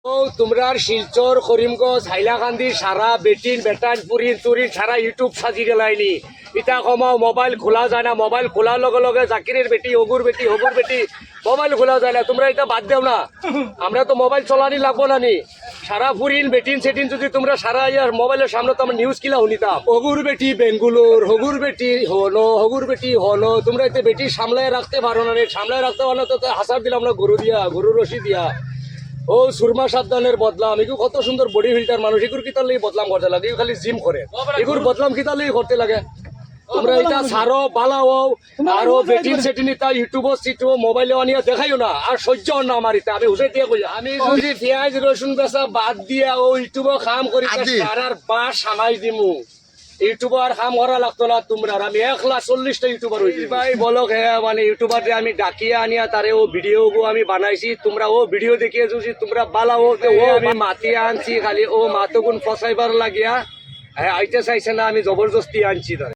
ও তোমরা শিলচর করিমগঞ্জ হাইলাকান্দি সারা বেটিন বেটান পুরিন তুরিন সারা ইউটিউব সাজি গেলাইনি ইটা কমাও মোবাইল খোলা যায় না মোবাইল খোলার লগে লগে জাকিরের বেটি হগুর বেটি মোবাইল খোলা যায় না তোমরা এটা বাদ দেও না আমরা তো মোবাইল চলানি লাগবো না নি সারা পুরিন বেটিন সেটিন যদি তোমরা সারা ইয়ার মোবাইলের সামনে তো আমরা নিউজ কিলা শুনিতাম হগুর বেটি বেঙ্গুলোর হগুর বেটি হলো তোমরা এতে বেটি সামলায় রাখতে পারো না রে সামলায় রাখতে পারো না তো হাসার দিলাম না গরু রশি দিয়া ও সুরমা সাবধানের বদলাম এগুলো কত সুন্দর বডি ফিল্টার মানুষ এগুলো কিতার লেগে বদলাম করতে লাগে খালি জিম করে এগুলো বদলাম কিতার লেগে করতে লাগে তোমরা এটা সারো বালাও আরো বেটিন সেটিন এটা ইউটিউব মোবাইলে আনিয়া দেখাইও না আর সহ্য না আমার এটা আমি হুসে দিয়ে কই আমি যদি পেঁয়াজ রসুন বেচা বাদ দিয়া ও ইউটিউব কাম করি সারার বাস সামাই দিমু ইউটিউবার আর কাম করা লাগতো না তোমরা আমি 1,40,টা ইউটিউবার হয়েছি ভাই বলো মানে ইউটিউবারে আমি ডাকিয়া আনিয়া তারে ও ভিডিও আমি বানাইছি তোমরা ও ভিডিও দেখিয়ে যদি তোমরা বালাও ও আমি মাতিয়া আনছি খালি ও মাতগুন ফসাইবার লাগিয়া হ্যাঁ আইতে চাইছে না আমি জবরদস্তি আনছি তারে